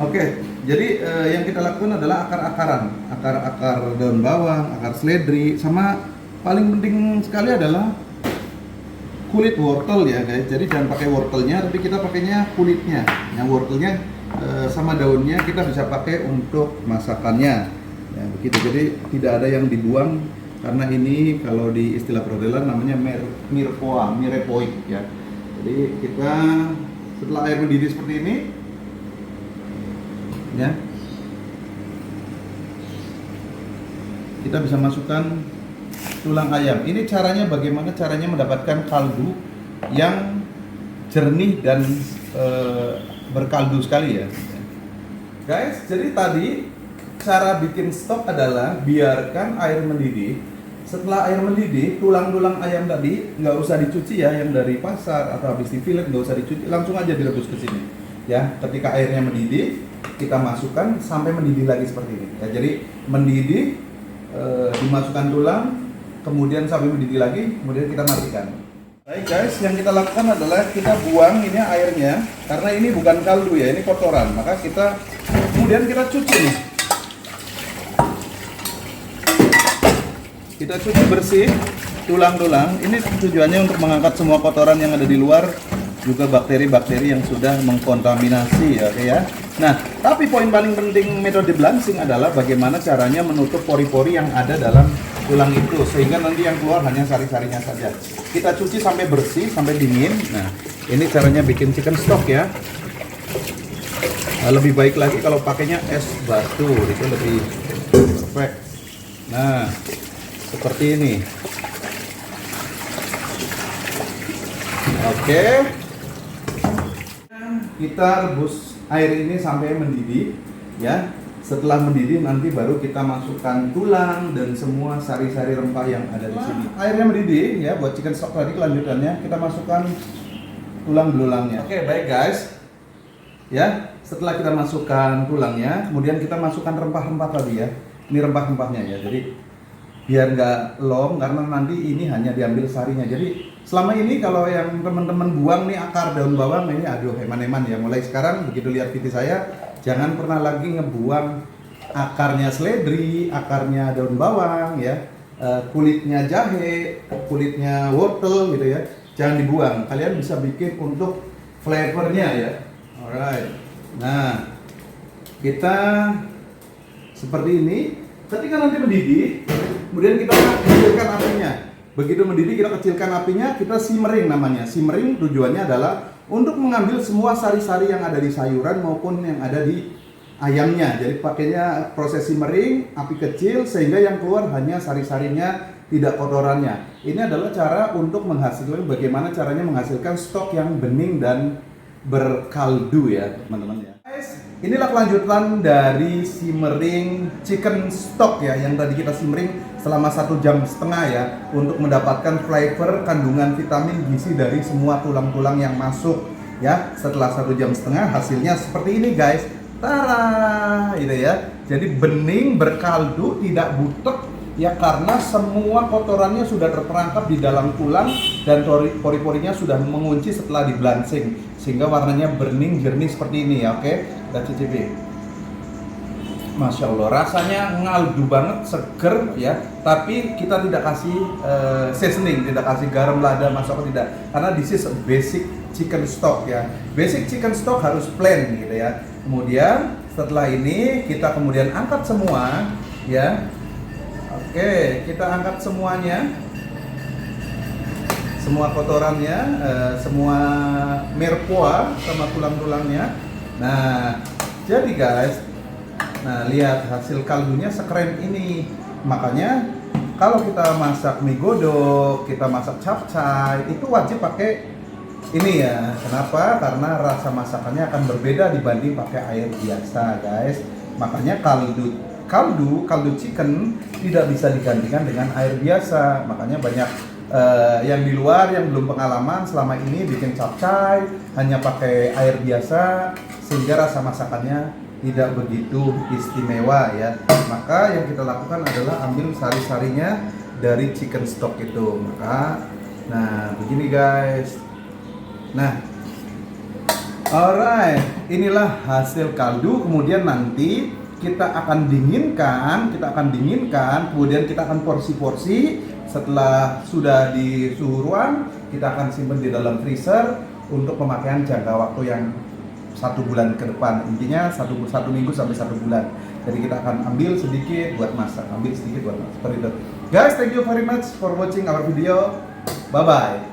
Oke, jadi yang kita lakukan adalah akar-akaran, akar-akar daun bawang, akar seledri, sama paling penting sekali adalah kulit wortel ya guys. Jadi jangan pakai wortelnya, tapi kita pakainya kulitnya. Yang wortelnya sama daunnya kita bisa pakai untuk masakannya. Ya, begitu. Jadi tidak ada yang dibuang karena ini kalau di istilah perhotelan namanya mirepoix ya. Jadi kita setelah air mendidih seperti ini ya, kita bisa masukkan tulang ayam. Ini caranya bagaimana caranya mendapatkan kaldu yang jernih dan berkaldu sekali ya guys. Jadi tadi cara bikin stok adalah biarkan air mendidih. Setelah air mendidih, tulang-tulang ayam tadi nggak usah dicuci ya, yang dari pasar atau habis difilet nggak usah dicuci, langsung aja direbus ke sini ya. Ketika airnya mendidih, kita masukkan sampai mendidih lagi seperti ini ya. Jadi mendidih, dimasukkan tulang, kemudian sampai mendidih lagi, kemudian kita matikan. Baik guys, yang kita lakukan adalah kita buang ini airnya, karena ini bukan kaldu ya, ini kotoran. Maka kita kemudian kita cuci nih. Kita cuci bersih tulang-tulang. Ini tujuannya untuk mengangkat semua kotoran yang ada di luar, juga bakteri-bakteri yang sudah mengkontaminasi ya, oke ya. Nah, tapi poin paling penting metode blanching adalah bagaimana caranya menutup pori-pori yang ada dalam tulang itu, sehingga nanti yang keluar hanya sari-sarinya saja. Kita cuci sampai bersih, sampai dingin. Nah, ini caranya bikin chicken stock ya. Nah, lebih baik lagi kalau pakainya es batu, itu lebih perfect. Nah, seperti ini. Oke. Kita rebus air ini sampai mendidih ya. Setelah mendidih nanti baru kita masukkan tulang dan semua sari-sari rempah yang ada di sini. Airnya mendidih ya, buat chicken stock tadi kelanjutannya kita masukkan tulang belulangnya. Oke, baik guys. Ya, setelah kita masukkan tulangnya, kemudian kita masukkan rempah-rempah tadi ya. Ini rempah-rempahnya ya. Jadi biar nggak long, karena nanti ini hanya diambil sarinya. Jadi selama ini kalau yang teman-teman buang nih akar daun bawang, ini aduh eman-eman ya. Mulai sekarang begitu lihat video saya, jangan pernah lagi ngebuang akarnya seledri, akarnya daun bawang ya, kulitnya jahe, kulitnya wortel gitu ya. Jangan dibuang. Kalian bisa bikin untuk flavornya ya. Alright. Nah, kita seperti ini. Ketika nanti mendidih, kemudian kita kecilkan apinya. Begitu mendidih kita kecilkan apinya, kita simmering namanya. Simmering tujuannya adalah untuk mengambil semua sari-sari yang ada di sayuran maupun yang ada di ayamnya. Jadi pakainya proses simmering, api kecil, sehingga yang keluar hanya sari-sarinya, tidak kotorannya. Ini adalah cara untuk menghasilkan, bagaimana caranya menghasilkan stok yang bening dan berkaldu ya teman-teman ya. Guys, inilah kelanjutan dari simmering chicken stock ya, yang tadi kita simmering selama 1,5 jam ya, untuk mendapatkan flavor kandungan vitamin gizi dari semua tulang-tulang yang masuk ya. Setelah 1,5 jam hasilnya seperti ini guys. Tara, gitu ya. Jadi bening, berkaldu, tidak butek ya, karena semua kotorannya sudah terperangkap di dalam tulang dan pori-porinya sudah mengunci setelah di blanching, sehingga warnanya bening jernih seperti ini ya. Oke, kita cicipi. Masya Allah, rasanya ngaldu banget, seger ya. Tapi kita tidak kasih seasoning, tidak kasih garam lada, masuk tidak, karena this is a basic chicken stock ya. Basic chicken stock harus plain gitu ya. Kemudian setelah ini kita kemudian angkat semua ya. Oke, kita angkat semuanya, semua kotorannya, semua mirepoix sama tulang-tulangnya. Nah, jadi guys, nah lihat hasil kaldunya sekeren ini. Makanya kalau kita masak mie godok, kita masak capcay, itu wajib pakai ini ya. Kenapa? Karena rasa masakannya akan berbeda dibanding pakai air biasa guys. Makanya kaldu chicken tidak bisa digantikan dengan air biasa. Makanya banyak yang di luar yang belum pengalaman selama ini bikin capcay hanya pakai air biasa, sehingga rasa masakannya tidak begitu istimewa ya. Maka yang kita lakukan adalah ambil sari-sarinya dari chicken stock itu. Maka nah begini guys. Nah, Alright, inilah hasil kaldu. Kemudian nanti kita akan dinginkan, kemudian kita akan porsi-porsi. Setelah sudah di suhu ruang, kita akan simpan di dalam freezer untuk pemakaian jangka waktu yang 1 bulan ke depan. Intinya satu minggu sampai 1 bulan. Jadi kita akan ambil sedikit buat masak, seperti itu. Guys, thank you very much for watching our video. Bye bye.